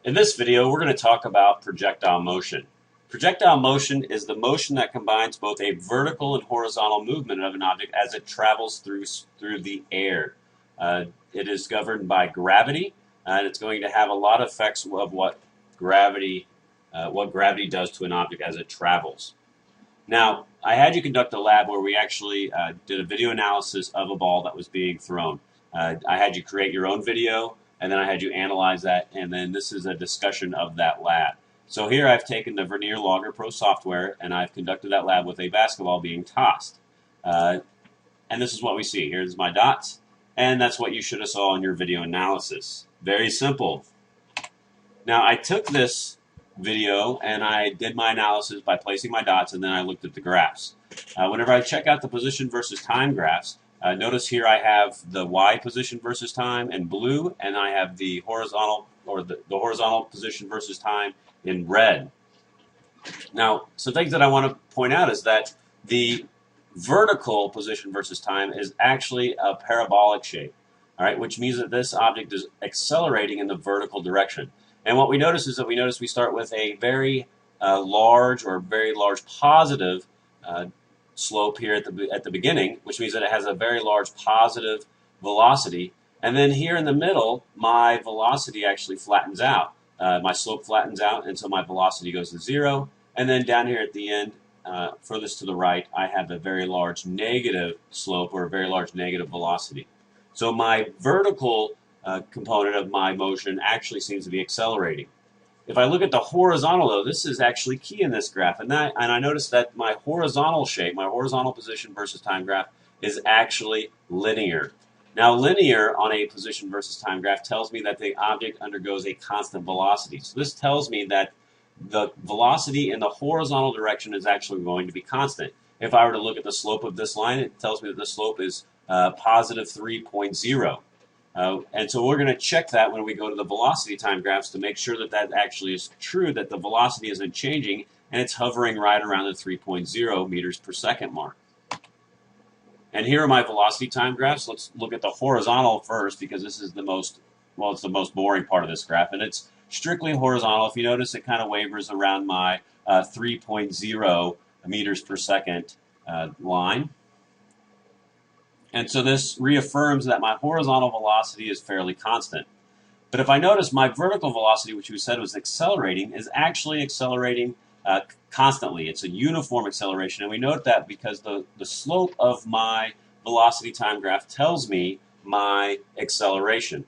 In this video, we're going to talk about projectile motion. Projectile motion is the motion that combines both a vertical and horizontal movement of an object as it travels through the air. It is governed by gravity, and it's going to have a lot of effects of what gravity does to an object as it travels. Now, I had you conduct a lab where we actually did a video analysis of a ball that was being thrown. I had you create your own video, and then I had you analyze that, and then this is a discussion of that lab. So here I've taken the Vernier Logger Pro software, and I've conducted that lab with a basketball being tossed. And this is what we see. Here's my dots, and that's what you should have saw in your video analysis. Very simple. Now, I took this video and I did my analysis by placing my dots, and then I looked at the graphs. Whenever I check out the position versus time graphs, notice here I have the Y position versus time in blue, and I have the horizontal the horizontal position versus time in red. Now, some things that I want to point out is that the vertical position versus time is actually a parabolic shape, all right, which means that this object is accelerating in the vertical direction. And what we notice is that we start with a very large positive slope here at the beginning, which means that it has a very large positive velocity. And then here in the middle, my velocity actually flattens out. My slope flattens out, and so my velocity goes to zero. And then down here at the end, furthest to the right, I have a very large negative slope or a very large negative velocity. So my vertical component of my motion actually seems to be accelerating. If I look at the horizontal, though, this is actually key in this graph, and I notice that my horizontal shape, my horizontal position versus time graph, is actually linear. Now, linear on a position versus time graph tells me that the object undergoes a constant velocity. So this tells me that the velocity in the horizontal direction is actually going to be constant. If I were to look at the slope of this line, it tells me that the slope is positive 3.0. And so we're going to check that when we go to the velocity time graphs to make sure that that actually is true, that the velocity isn't changing and it's hovering right around the 3.0 meters per second mark. And here are my velocity time graphs. Let's look at the horizontal first, because this is the most, well, it's the most boring part of this graph, and it's strictly horizontal. If you notice, it kind of wavers around my 3.0 meters per second line. And so this reaffirms that my horizontal velocity is fairly constant. But if I notice my vertical velocity, which we said was accelerating, is actually accelerating constantly. It's a uniform acceleration. And we note that because the slope of my velocity time graph tells me my acceleration.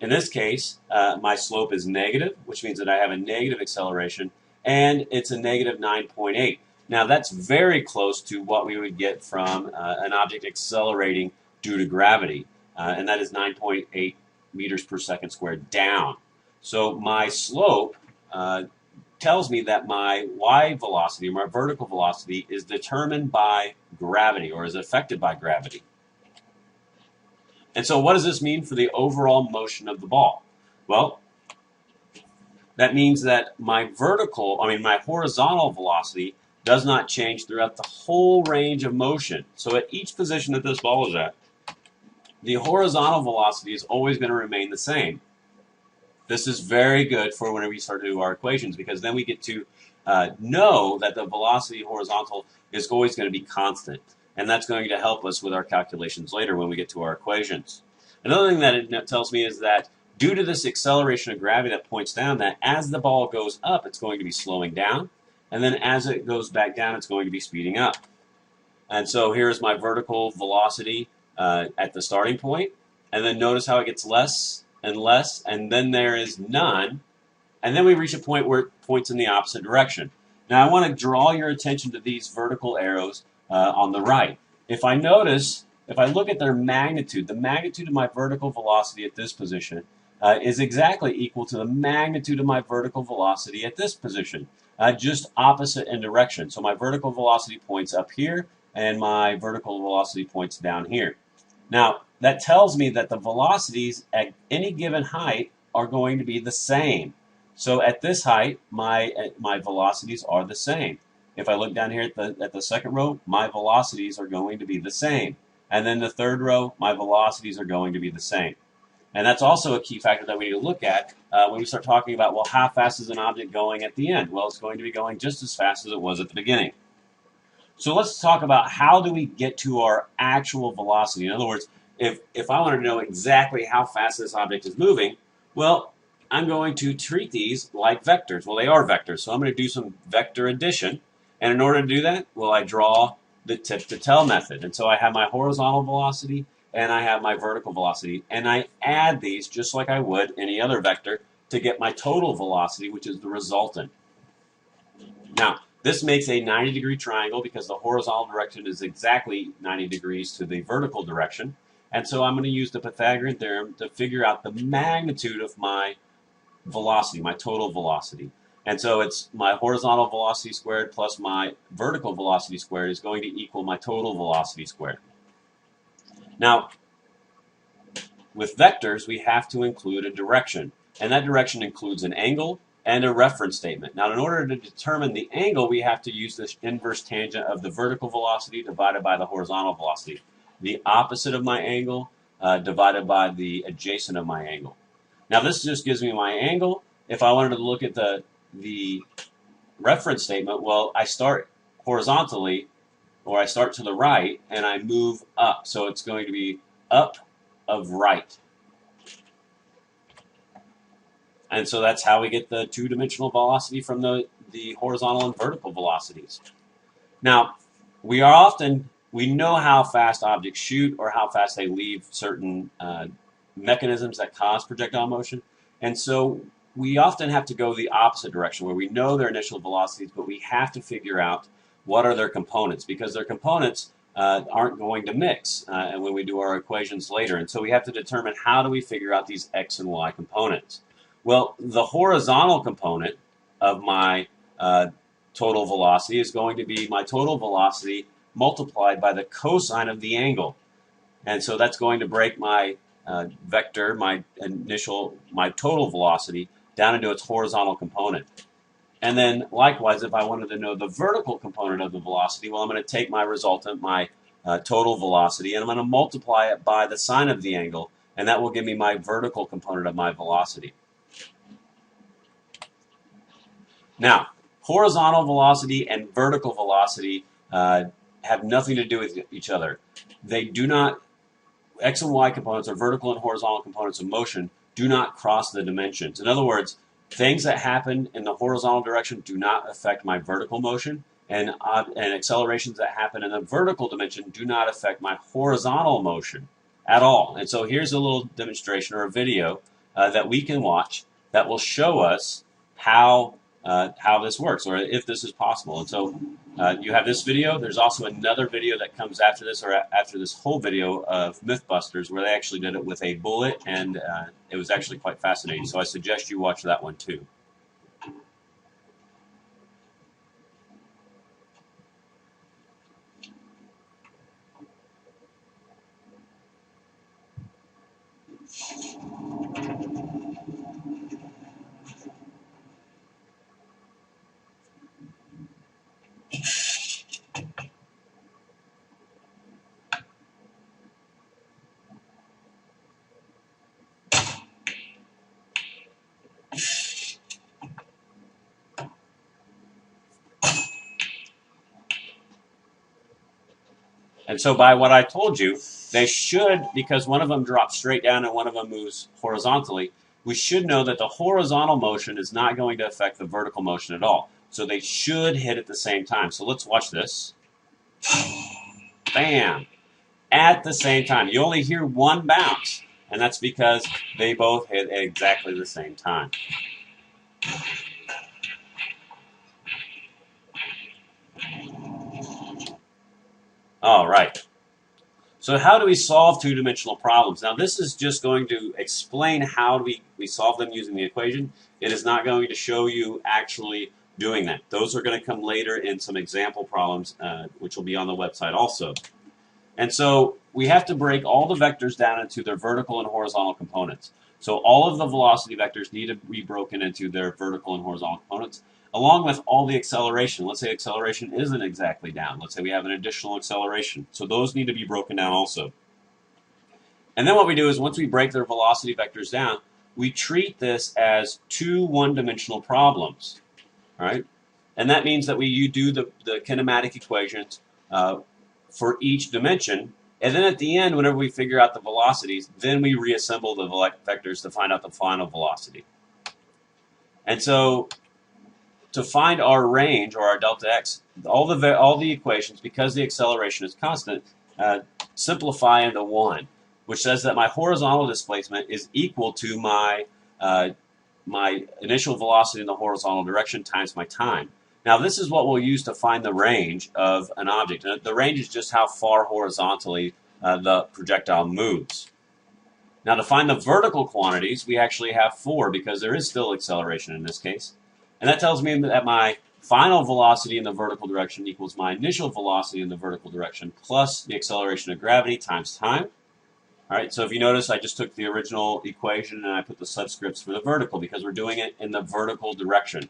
In this case, my slope is negative, which means that I have a negative acceleration, and it's a negative 9.8. Now, that's very close to what we would get from an object accelerating due to gravity, and that is 9.8 meters per second squared down. So my slope tells me that my y velocity, or my vertical velocity, is determined by gravity, or is affected by gravity. And so what does this mean for the overall motion of the ball? Well, that means that my horizontal velocity does not change throughout the whole range of motion. So at each position that this ball is at, the horizontal velocity is always going to remain the same. This is very good for whenever we start to do our equations, because then we get to know that the velocity horizontal is always going to be constant. And that's going to help us with our calculations later when we get to our equations. Another thing that it tells me is that due to this acceleration of gravity that points down, that as the ball goes up, it's going to be slowing down. And then as it goes back down, it's going to be speeding up. And so here's my vertical velocity at the starting point. And then notice how it gets less and less, and then there is none. And then we reach a point where it points in the opposite direction. Now I want to draw your attention to these vertical arrows on the right. If I look at their magnitude, the magnitude of my vertical velocity at this position is exactly equal to the magnitude of my vertical velocity at this position. Just opposite in direction. So my vertical velocity points up here, and my vertical velocity points down here. Now, that tells me that the velocities at any given height are going to be the same. So at this height, my velocities are the same. If I look down here at the second row, my velocities are going to be the same. And then the third row, my velocities are going to be the same. And that's also a key factor that we need to look at when we start talking about, well, how fast is an object going at the end? Well, it's going to be going just as fast as it was at the beginning. So let's talk about how do we get to our actual velocity. In other words, if I wanted to know exactly how fast this object is moving, well, I'm going to treat these like vectors. Well, they are vectors, so I'm going to do some vector addition. And in order to do that, well, I draw the tip-to-tail method. And so I have my horizontal velocity and I have my vertical velocity. And I add these just like I would any other vector to get my total velocity, which is the resultant. Now, this makes a 90-degree triangle because the horizontal direction is exactly 90 degrees to the vertical direction. And so I'm going to use the Pythagorean theorem to figure out the magnitude of my velocity, my total velocity. And so it's my horizontal velocity squared plus my vertical velocity squared is going to equal my total velocity squared. Now, with vectors, we have to include a direction. And that direction includes an angle and a reference statement. Now, in order to determine the angle, we have to use this inverse tangent of the vertical velocity divided by the horizontal velocity. The opposite of my angle divided by the adjacent of my angle. Now, this just gives me my angle. If I wanted to look at the reference statement, well, I start horizontally, or I start to the right, and I move up. So it's going to be up of right. And so that's how we get the two-dimensional velocity from the horizontal and vertical velocities. Now, we know how fast objects shoot or how fast they leave certain mechanisms that cause projectile motion. And so we often have to go the opposite direction where we know their initial velocities, but we have to figure out what are their components because their components aren't going to mix and when we do our equations later. And so we have to determine how do we figure out these x and y components. Well, the horizontal component of my total velocity is going to be my total velocity multiplied by the cosine of the angle. And so that's going to break my vector, my total velocity, down into its horizontal component. And then likewise, if I wanted to know the vertical component of the velocity, well, I'm going to take my resultant, my total velocity, and I'm going to multiply it by the sine of the angle, and that will give me my vertical component of my velocity. Now, horizontal velocity and vertical velocity have nothing to do with each other. They do not, x and y components, or vertical and horizontal components of motion, do not cross the dimensions. In other words, things that happen in the horizontal direction do not affect my vertical motion, and accelerations that happen in the vertical dimension do not affect my horizontal motion at all. And so here's a little demonstration or a video that we can watch that will show us how this works, or if this is possible. And so you have this video. There's also another video that comes after this, or after this whole video of Mythbusters, where they actually did it with a bullet, and it was actually quite fascinating. So I suggest you watch that one too. And so by what I told you, they should, because one of them drops straight down and one of them moves horizontally, we should know that the horizontal motion is not going to affect the vertical motion at all. So they should hit at the same time. So let's watch this. Bam! At the same time. You only hear one bounce, and that's because they both hit at exactly the same time. All right. So how do we solve two-dimensional problems? Now, this is just going to explain how we solve them using the equation. It is not going to show you actually doing that. Those are going to come later in some example problems, which will be on the website also. And so we have to break all the vectors down into their vertical and horizontal components. So all of the velocity vectors need to be broken into their vertical and horizontal components, along with all the acceleration. Let's say acceleration isn't exactly down. Let's say we have an additional acceleration. So those need to be broken down also. And then what we do is once we break their velocity vectors down, we treat this as two one-dimensional problems, right? And that means that you do the kinematic equations for each dimension, and then at the end, whenever we figure out the velocities, then we reassemble the vectors to find out the final velocity. And so to find our range, or our delta x, all the equations, because the acceleration is constant, simplify into one, which says that my horizontal displacement is equal to my initial velocity in the horizontal direction times my time. Now, this is what we'll use to find the range of an object. And the range is just how far horizontally the projectile moves. Now, to find the vertical quantities, we actually have 4 because there is still acceleration in this case. And that tells me that my final velocity in the vertical direction equals my initial velocity in the vertical direction plus the acceleration of gravity times time. All right, so if you notice, I just took the original equation and I put the subscripts for the vertical because we're doing it in the vertical direction.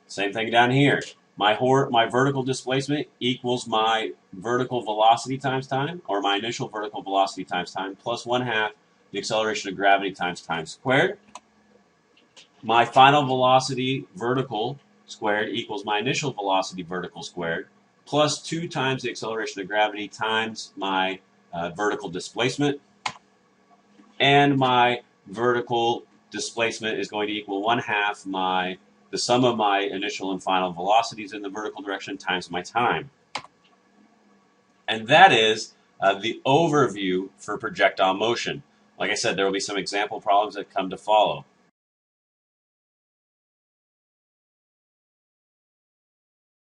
Same thing down here. My vertical displacement equals my vertical velocity times time, or my initial vertical velocity times time, plus 1/2 the acceleration of gravity times time squared. My final velocity vertical squared equals my initial velocity vertical squared, plus 2 times the acceleration of gravity times my vertical displacement. And my vertical displacement is going to equal 1/2 the sum of my initial and final velocities in the vertical direction times my time. And that is the overview for projectile motion. Like I said, there will be some example problems that come to follow.